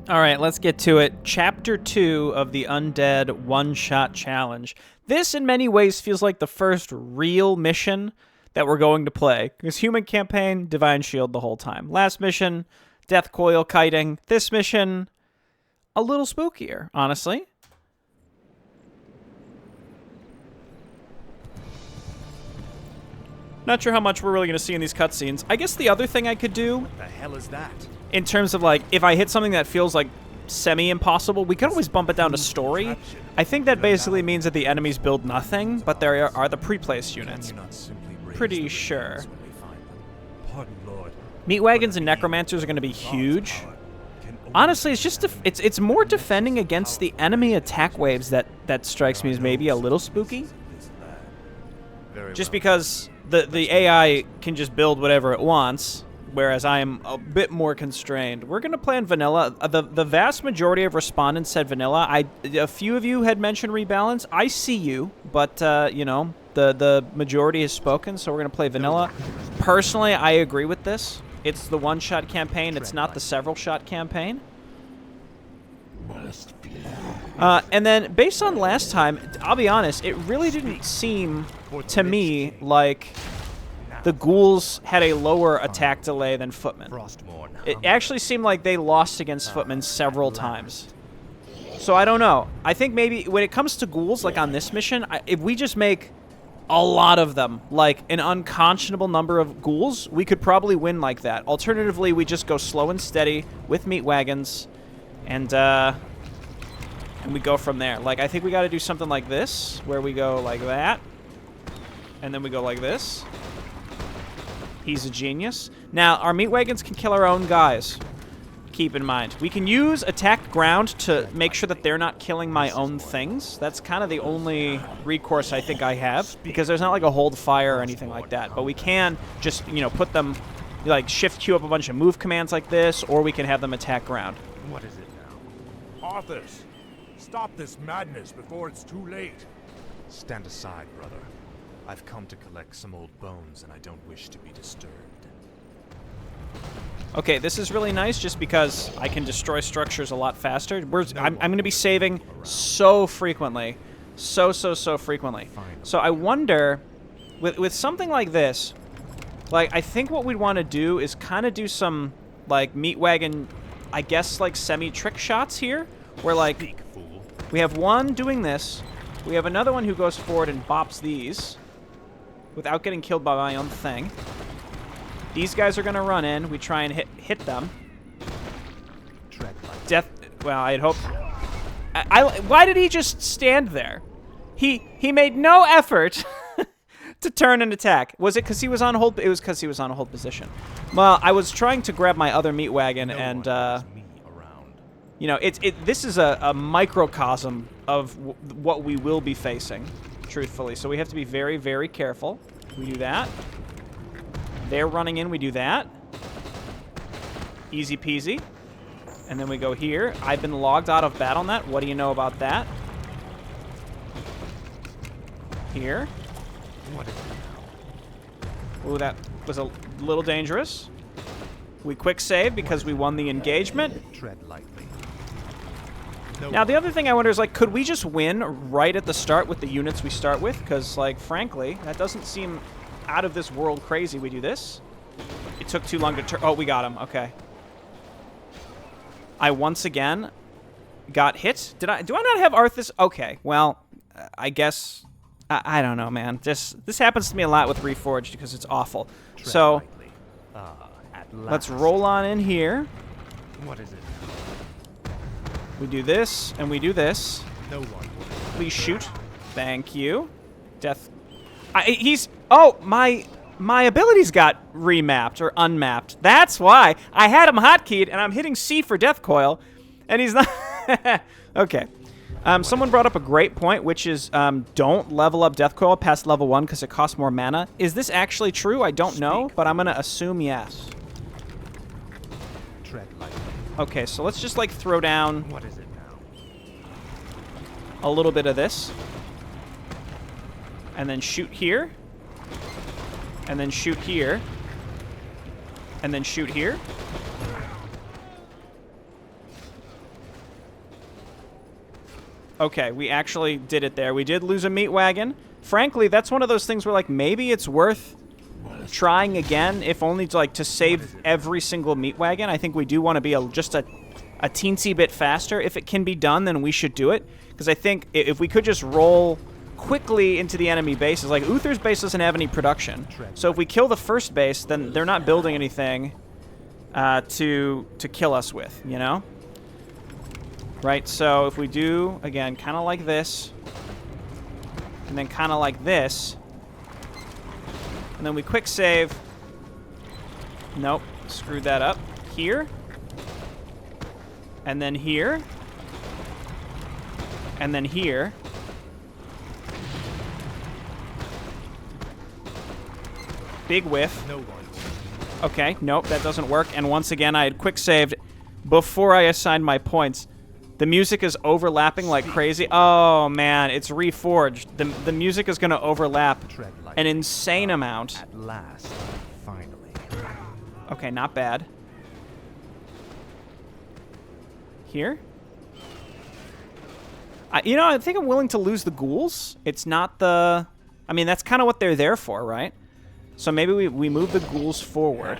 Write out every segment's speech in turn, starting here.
All right, let's get to it. Chapter 2 of the Undead One-Shot Challenge. This, in many ways, feels like the first real mission that we're going to play. Because Human Campaign, Divine Shield the whole time. Last mission, Death Coil kiting. This mission, a little spookier, honestly. Not sure how much we're really going to see in these cutscenes. I guess the other thing I could do... What the hell is that? In terms of, like, if I hit something that feels, like, semi-impossible, we could always bump it down to story. I think that basically means that the enemies build nothing, but there are the pre-placed units. Pretty sure. Meat wagons and necromancers are going to be huge. Honestly, it's just it's more defending against the enemy attack waves that strikes me as maybe a little spooky. Just because the AI can just build whatever it wants, whereas I am a bit more constrained. We're going to play in vanilla. The vast majority of respondents said vanilla. A few of you had mentioned rebalance. I see you, but, you know, the majority has spoken, so we're going to play vanilla. Personally, I agree with this. It's the one-shot campaign. It's not the several-shot campaign. And then, based on last time, I'll be honest, it really didn't seem to me like the ghouls had a lower attack delay than footmen. It actually seemed like they lost against footmen several times. So I don't know. I think maybe when it comes to ghouls, like on this mission, if we just make a lot of them, like an unconscionable number of ghouls, we could probably win like that. Alternatively, we just go slow and steady with meat wagons, and we go from there. Like, I think we got to do something like this, where we go like that, and then we go like this. He's a genius. Now, our meat wagons can kill our own guys. Keep in mind. We can use attack ground to make sure that they're not killing my own things. That's kind of the only recourse I think I have, because there's not like a hold fire or anything like that. But we can just, you know, put them, like, shift queue up a bunch of move commands like this, or we can have them attack ground. What is it now? Arthas, stop this madness before it's too late. Stand aside, brother. I've come to collect some old bones, and I don't wish to be disturbed. Okay, this is really nice just because I can destroy structures a lot faster. I'm going to be saving so frequently. So frequently. So I wonder, with something like this, like, I think what we'd want to do is kind of do some, like, meat wagon, I guess, like, semi-trick shots here, where, like, we have one doing this, we have another one who goes forward and bops these, without getting killed by my own thing. These guys are going to run in. We try and hit them. Death. Well, I'd hope. Why did he just stand there? He made no effort to turn and attack. Was it because he was on hold? It was because he was on a hold position. Well, I was trying to grab my other meat wagon, and you know, this is a microcosm of what we will be facing, truthfully. So we have to be very, very careful. We do that. They're running in, we do that. Easy peasy. And then we go here. I've been logged out of BattleNet. What do you know about that? Here. Ooh, that was a little dangerous. We quick save because we won the engagement. Tread lightly. Now, the other thing I wonder is, like, could we just win right at the start with the units we start with? Because, like, frankly, that doesn't seem out of this world crazy. We do this. It took too long to turn. Oh, we got him. Okay. I once again got hit. Do I not have Arthas? Okay. Well, I guess I don't know, man. This happens to me a lot with Reforged because it's awful. So let's roll on in here. What is it? We do this and we do this. No one. Please shoot. Thank you. Death. Oh, my abilities got remapped or unmapped. That's why I had him hotkeyed, and I'm hitting C for Death Coil, and he's not. Okay. Someone brought up a great point, which is don't level up Death Coil past level 1 because it costs more mana. Is this actually true? I don't know, but I'm gonna assume yes. Tread lightly. Okay, so let's just, like, throw down. What is it now? A little bit of this. And then shoot here. And then shoot here. And then shoot here. Okay, we actually did it there. We did lose a meat wagon. Frankly, that's one of those things where, like, maybe it's worth trying again, if only to, like, to save every single meat wagon. I think we do want to be just a teensy bit faster. If it can be done, then we should do it. Because I think if we could just roll quickly into the enemy bases, like, Uther's base doesn't have any production. So if we kill the first base, then they're not building anything to kill us with, you know? Right, so if we do, again, kind of like this, and then kind of like this, and then we quick save. Nope, screwed that up. Here. And then here. And then here. Big whiff. Okay, nope, that doesn't work. And once again, I had quick saved before I assigned my points. The music is overlapping like crazy. Oh, man, it's reforged. The music is going to overlap an insane amount. At last, finally. Okay, not bad. Here? You know, I think I'm willing to lose the ghouls. It's not the... I mean, that's kind of what they're there for, right? So maybe we move the ghouls forward.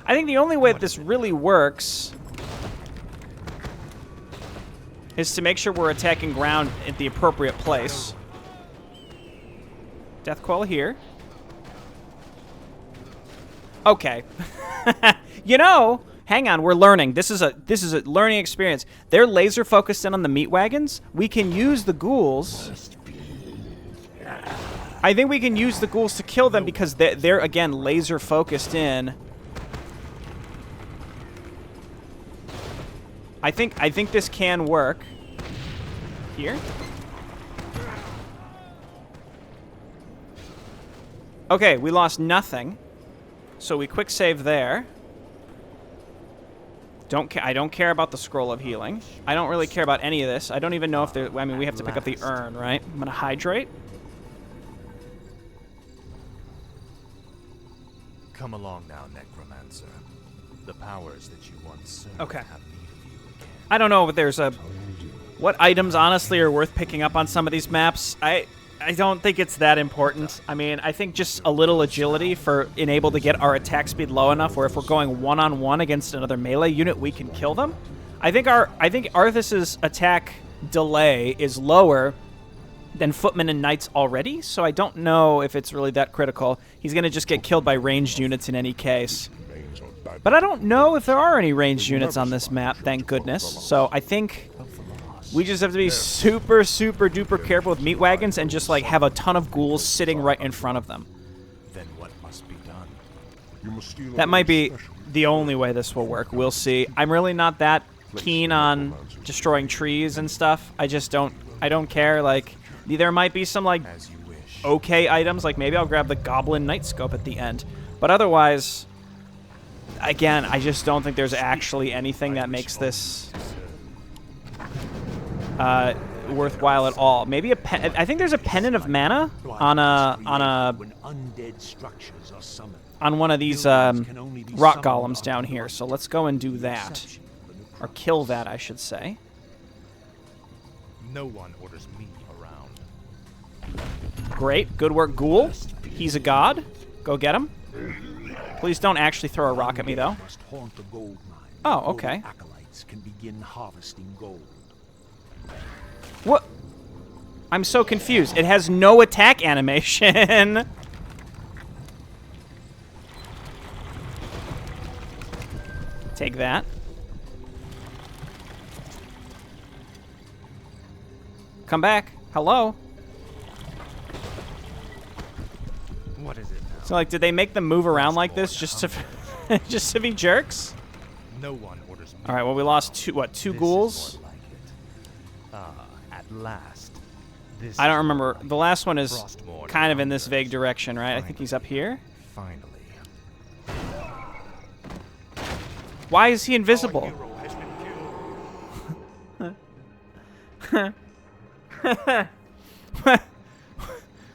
I think the only way that this really works is to make sure we're attacking ground at the appropriate place. Death Coil here. Okay. You know, hang on, we're learning. This is a learning experience. They're laser focused in on the meat wagons. We can use the ghouls. I think we can use the ghouls to kill them because they're again laser focused in. I think this can work. Here. Okay, we lost nothing. So we quick save there. I don't care about the scroll of healing. I don't really care about any of this. I don't even know if there... I mean, we have to pick up the urn, right? I'm going to hydrate. Come along now, Necromancer. The powers that you once served Okay. have need of you again. I don't know if there's a... What items, honestly, are worth picking up on some of these maps? I don't think it's that important. I mean, I think just a little agility for being able to get our attack speed low enough where if we're going one-on-one against another melee unit, we can kill them. I think Arthas's attack delay is lower than Footmen and Knights already, so I don't know if it's really that critical. He's going to just get killed by ranged units in any case. But I don't know if there are any ranged units on this map, thank goodness. So I think we just have to be super, super duper careful with meat wagons and just like have a ton of ghouls sitting right in front of them. Then what must be done? That might be the only way this will work. We'll see. I'm really not that keen on destroying trees and stuff. I don't care. Like, there might be some like As you wish. okay items. Like maybe I'll grab the Goblin Night Scope at the end. But otherwise, again, I just don't think there's actually anything that makes this worthwhile at all. Maybe I think there's a Pennant of Mana on one of these rock golems down here. So let's go and do that, or kill that, I should say. No one orders me around. Great, good work, Ghoul. He's a god. Go get him. Please don't actually throw a rock at me, though. Oh, okay. Acolytes can begin harvesting gold. What? I'm so confused. It has no attack animation. Take that. Come back. Hello. What is it now? So, like, did they make them move around like this just to, just to be jerks? No one orders me. All right. Well, we lost two This ghouls. is more like it. At last. This I don't is remember. more The last one is Frostmourne kind of in this vague hungers. direction, right? I think he's up here. Finally. Why is he invisible?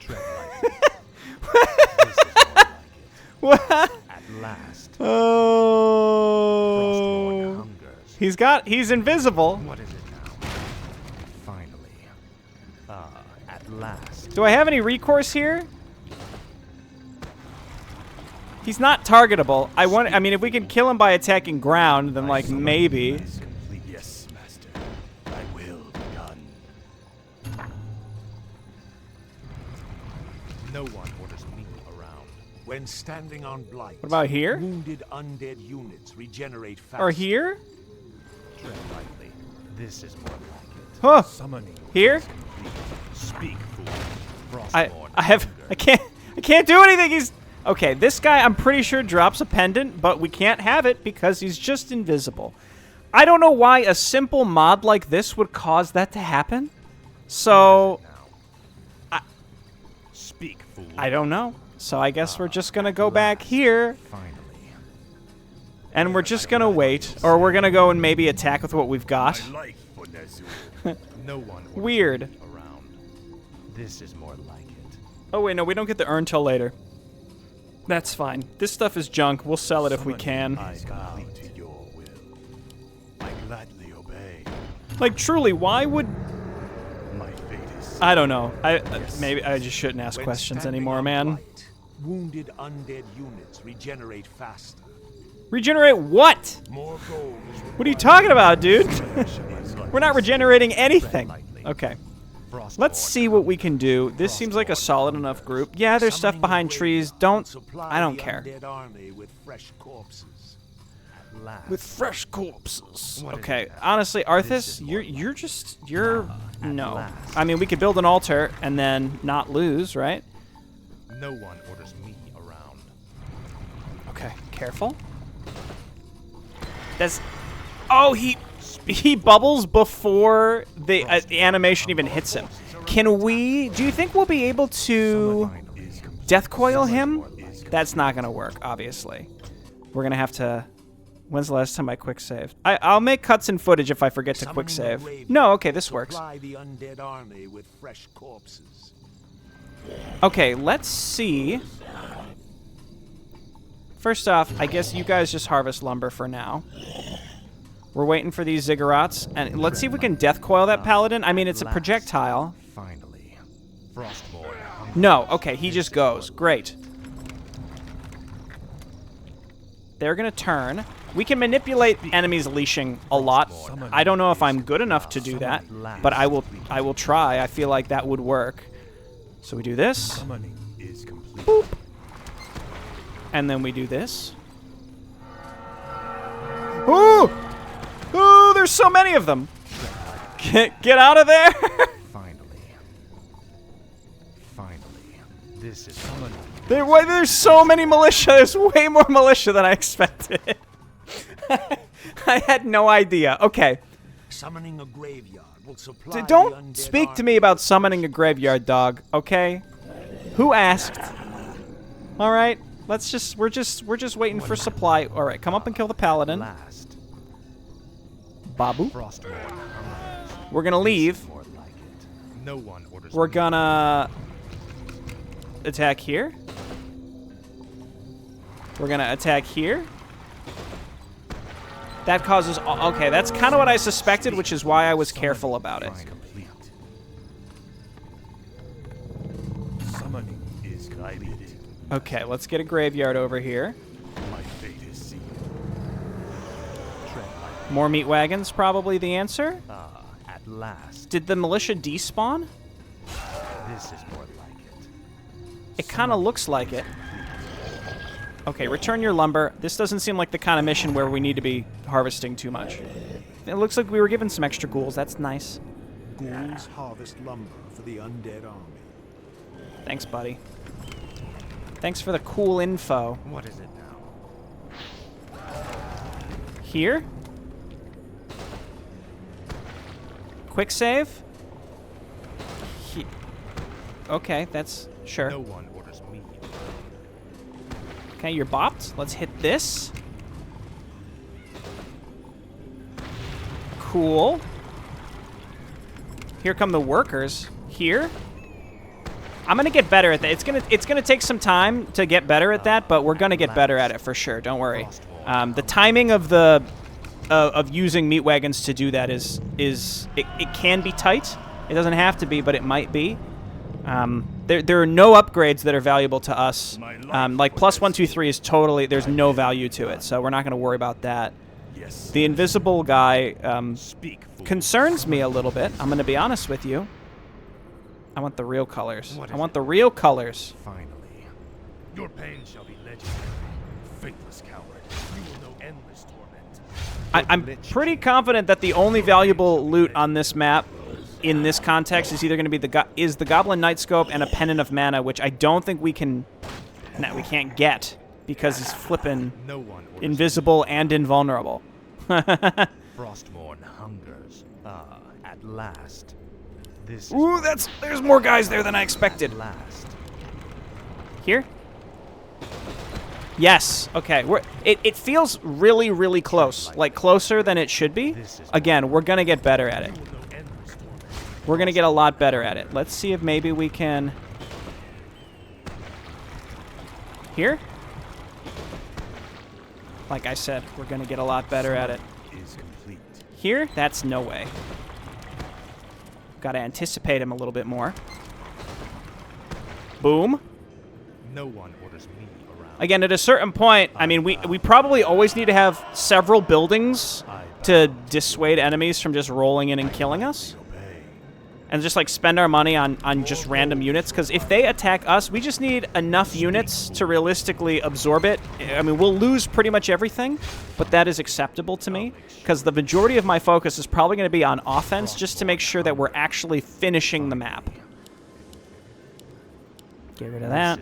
Tread lightly. This is more like it. What? At last. Frostmourne Oh. hungers. He's invisible. What is it now? Finally. At last. Do I have any recourse here? He's not targetable. I mean, if we can kill him by attacking ground, then like maybe. Yes, master. I will be done. No one orders me around. When standing on blight, What about here? wounded undead units regenerate fast. Or here? Tread lightly. This is more like it. Huh. Summoning. Here? Speak, fool. I Frostborn. I can't do anything. He's okay. This guy, I'm pretty sure, drops a pendant, but we can't have it because he's just invisible. I don't know why a simple mod like this would cause that to happen. So Speak, fool. I don't know. So I guess we're just gonna go back here, Finally. and we're just gonna wait, or we're gonna go and maybe attack with what we've got. Like no one orders Weird. me around. This is more like it. Oh wait, no, we don't get the urn till later. That's fine. This stuff is junk. We'll sell it if we can. I bow to your will. I gladly obey. Like truly, why would My fate is I don't know. Maybe I just shouldn't ask When questions standing anymore, on man. blight, wounded undead units regenerate faster. Regenerate what? More gold is What are you talking about, dude? We're not regenerating anything. Okay. Let's see what we can do. This seems like a solid enough group. Yeah, there's stuff behind trees. I don't care. Undead army with fresh corpses. at last. With fresh corpses. What is Okay, it now? honestly, This Arthas, is more you're at no. last. I mean, we could build an altar and then not lose, right? No one orders me around. Okay, careful. That's. Oh, he bubbles before the animation even hits him. Can we? Do you think we'll be able to death coil him? That's not gonna work, obviously. We're gonna have to. When's the last time I quick saved? I'll make cuts in footage if I forget to quick save. No, okay, this works. Supply the undead army with fresh corpses. Okay, let's see. First off, I guess you guys just harvest lumber for now. We're waiting for these ziggurats, and let's see if we can death coil that paladin. I mean, it's a projectile. Finally. Frostborn. No, okay, he just goes. Great. They're gonna turn. We can manipulate enemies leashing a lot. I don't know if I'm good enough to do that, but I will try. I feel like that would work. So we do this, Summoning is complete. boop, and then we do this. Ooh! Ooh, there's so many of them. Get out of there! Finally. This is summoning. There's so many militia. There's way more militia than I expected. I had no idea. Okay. Summoning a graveyard will supply the Don't undead speak to army me about summoning a graveyard, dog. Okay? Who asked? All right. We're just waiting for supply. All right, come up and kill the paladin. Last. Babu. Frostborn. We're gonna leave. More like it. No one orders We're me gonna attack here. We're gonna attack here. That causes. Okay, that's kind of what I suspected, which is why I was careful about it. complete. Summoning is guided. Okay, let's get a graveyard over here. My fate is sealed. Tread lightly. More meat wagons, probably the answer. At last. Did the militia despawn? This is more like it. It kind of looks like it. Okay, return your lumber. This doesn't seem like the kind of mission where we need to be harvesting too much. It looks like we were given some extra ghouls. That's nice. Ghouls harvest lumber for the undead army. Thanks, buddy. Thanks for the cool info. What is it now? Here? Quick save? Okay, that's sure. No one orders me. Okay, you're bopped. Let's hit this. Cool. Here come the workers. Here. I'm gonna get better at that. It's gonna take some time to get better at that, but we're gonna get better at it for sure. Don't worry. The timing of the of using meat wagons to do that is it can be tight. It doesn't have to be, but it might be. There are no upgrades that are valuable to us. Like plus 1, 2, 3 is totally, there's no value to it, so we're not going to worry about that. The invisible guy concerns me a little bit. I'm going to be honest with you. I want the real colors. I want the real colors. Finally, your pain shall be legendary. Faithless coward, you will know endless torment. I'm pretty confident that the only valuable loot on this map in this context is either going to be the Goblin Nightscope and a Pennant of Mana, which I don't think we can... No, we can't get because he's flippin' invisible and invulnerable. Frostmourne hungers. At last. This Ooh, there's more guys there than I expected. last. Here? Yes. Okay. It feels really, really close. Like closer than it should be. Again, we're gonna get better at it. We're going to get a lot better at it. Let's see if maybe we can... Here? Like I said, we're going to get a lot better at it. Here? That's no way. Got to anticipate him a little bit more. Boom. No one orders me around. Again, at a certain point, I mean, we probably always need to have several buildings to dissuade enemies from just rolling in and killing us. And just, like, spend our money on just random units. Because if they attack us, we just need enough units to realistically absorb it. I mean, we'll lose pretty much everything, but that is acceptable to me. Because the majority of my focus is probably going to be on offense, just to make sure that we're actually finishing the map. Get rid of that.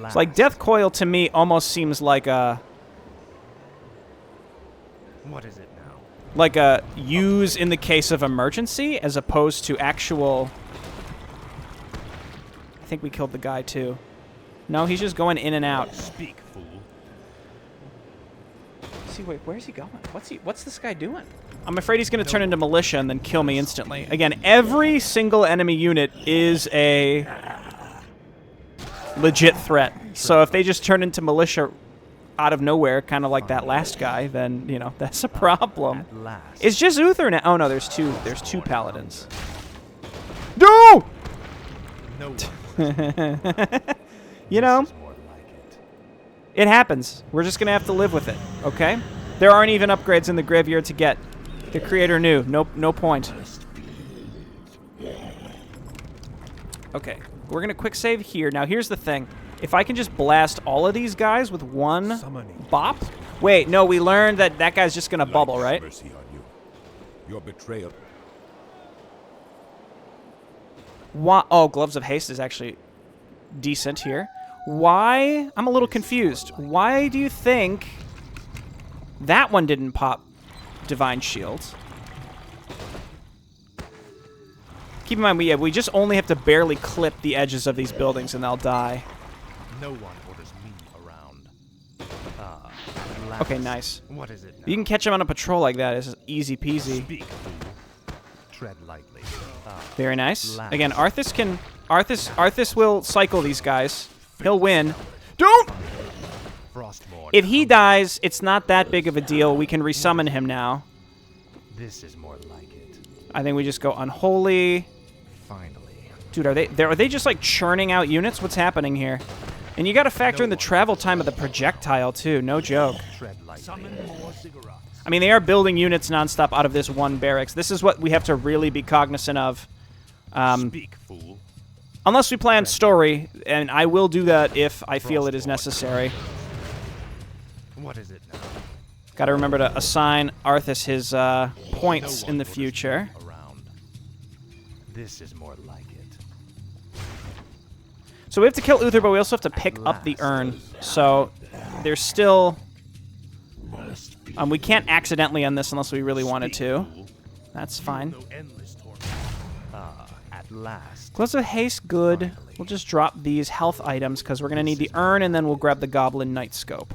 It's like Death Coil, to me, almost seems like a... What is it now? Like a use in the case of emergency, as opposed to actual... I think we killed the guy, too. No, he's just going in and out. Speak, fool. See, wait, where's he going? What's this guy doing? I'm afraid he's going to turn into militia and then kill me instantly. Again, every single enemy unit is a legit threat. So if they just turn into militia out of nowhere, kind of like that last guy, then, you know, that's a problem. It's just Uther now. Oh, no, there's two paladins. No! You know, it happens. We're just going to have to live with it, okay? There aren't even upgrades in the graveyard to get. The creator knew. No point. Okay, we're going to quick save here. Now, here's the thing. If I can just blast all of these guys with one bop... Wait, no, we learned that that guy's just going to bubble, right? Mercy on you. Your betrayal. Why? Oh, Gloves of Haste is actually decent here. Why? I'm a little confused. Why do you think that one didn't pop Divine Shields? Keep in mind, we just only have to barely clip the edges of these buildings and they'll die. No one orders me around. Okay, nice. What is it now? You can catch him on a patrol like that. It's easy peasy. Speak, fool. Tread lightly. Very nice. Again, Arthas will cycle these guys. He'll win. Don't! Frostmourne. If he dies, it's not that big of a deal. We can resummon him now. This is more like it. I think we just go Unholy. Finally. Dude, are they just like churning out units? What's happening here? And you got to factor in the travel time of the projectile too. No joke. Tread lightly. I mean, they are building units nonstop out of this one barracks. This is what we have to really be cognizant of. Speak, fool. Unless we plan story, and I will do that if I feel it is necessary. What is it now? Got to remember to assign Arthas his points in the future. Around. This is more like it. So we have to kill Uther, but we also have to pick up the urn. So there's still... we can't accidentally end this unless we really wanted to. That's fine. At last. Gloves of Haste, good. We'll just drop these health items because we're going to need the urn, and then we'll grab the Goblin Nightscope.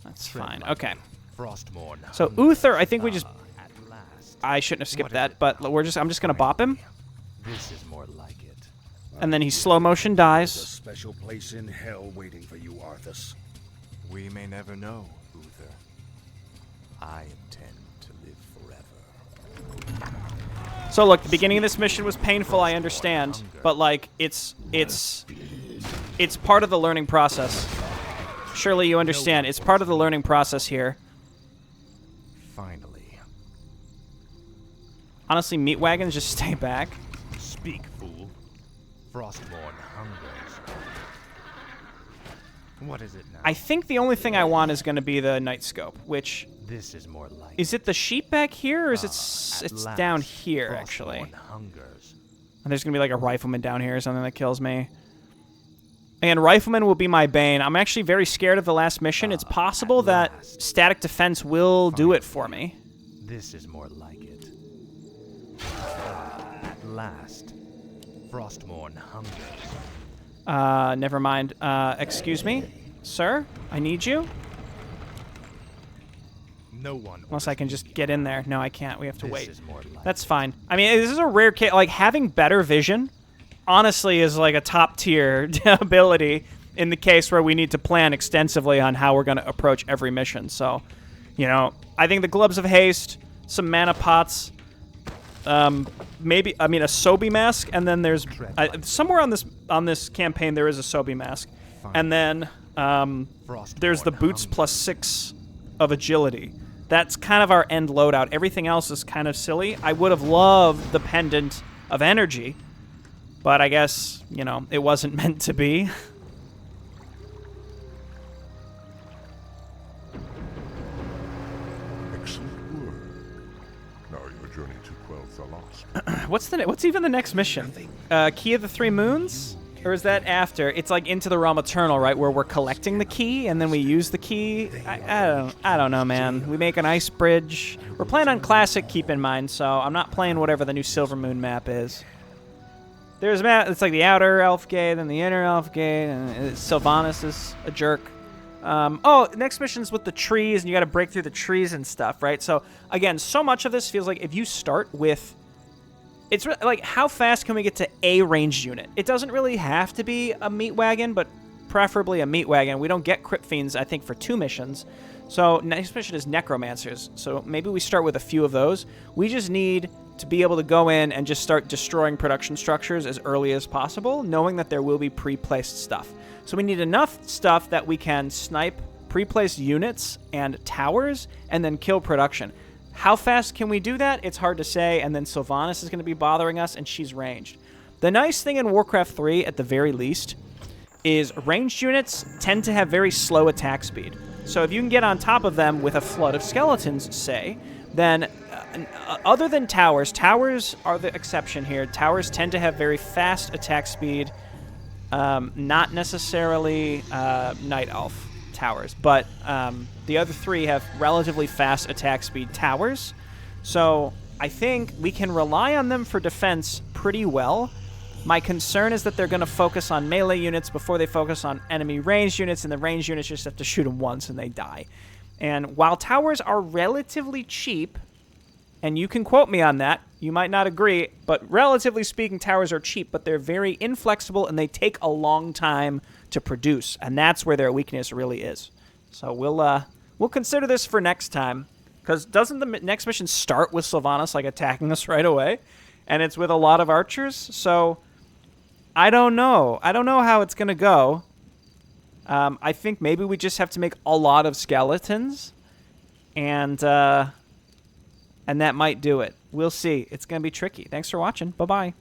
That's fine. Okay. So Uther, I think we just... I shouldn't have skipped that, but I'm just going to bop him. This is more like it. And then he slow motion dies. There's a special place in hell waiting for you, Arthas. We may never know, Uther. I intend to live forever. So look, the beginning of this mission was painful, I understand, but like it's part of the learning process. Surely you understand, it's part of the learning process here. Finally. Honestly, meat wagons just stay back. Speak, fool. Frostborn hungers. What is it now? I think the only thing I want is going to be the night scope, which This is more like. is it the sheep back here, or is it it's down here actually? Hungers. And there's going to be like a rifleman down here or something that kills me. Again, rifleman will be my bane. I'm actually very scared of the last mission. It's possible that static defense will do it for me. This is more like it. At last, Frostborn hungers. Never mind. Excuse me, sir? I need you? No one. Unless I can just get in there. No, I can't. We have to wait. This is more like That's fine. I mean, this is a rare case. Like, having better vision, honestly, is like a top-tier ability in the case where we need to plan extensively on how we're going to approach every mission. So, you know, I think the Gloves of Haste, some mana pots, maybe, I mean, a Sobi mask, and then there's somewhere on this campaign there is a Sobi mask, and then there's the boots +6 of agility. That's kind of our end loadout. Everything else is kind of silly. I would have loved the pendant of energy, but I guess, you know, it wasn't meant to be. Excellent work. Now your journey to Quel'Thalas. What's even the next mission? Key of the Three Moons? Or is that after? It's like Into the Realm Eternal, right? Where we're collecting the key and then we use the key. I don't know, man. We make an ice bridge. We're playing on Classic, keep in mind, so I'm not playing whatever the new Silver Moon map is. There's a map, it's like the outer elf gate, then the inner elf gate, and Sylvanas is a jerk. Oh, next mission's with the trees, and you gotta break through the trees and stuff, right? So, again, so much of this feels like if you start with... It's like, how fast can we get to a ranged unit? It doesn't really have to be a meat wagon, but preferably a meat wagon. We don't get Crypt Fiends, I think, for 2 missions. So next mission is Necromancers. So maybe we start with a few of those. We just need to be able to go in and just start destroying production structures as early as possible, knowing that there will be pre-placed stuff. So we need enough stuff that we can snipe pre-placed units and towers and then kill production. How fast can we do that? It's hard to say, and then Sylvanas is going to be bothering us, and she's ranged. The nice thing in Warcraft 3, at the very least, is ranged units tend to have very slow attack speed. So if you can get on top of them with a flood of skeletons, say, then other than towers are the exception here. Towers tend to have very fast attack speed, not necessarily Night Elf towers, but the other 3 have relatively fast attack speed towers. So I think we can rely on them for defense pretty well. My concern is that they're going to focus on melee units before they focus on enemy ranged units, and the ranged units just have to shoot them once and they die. And while towers are relatively cheap, and you can quote me on that, you might not agree, but relatively speaking, towers are cheap, but they're very inflexible and they take a long time to produce, and that's where their weakness really is. So we'll consider this for next time, because doesn't the next mission start with Sylvanas like attacking us right away, and it's with a lot of archers? So I don't know. I don't know how it's gonna go. I think maybe we just have to make a lot of skeletons, and that might do it. We'll see. It's gonna be tricky. Thanks for watching. Bye bye.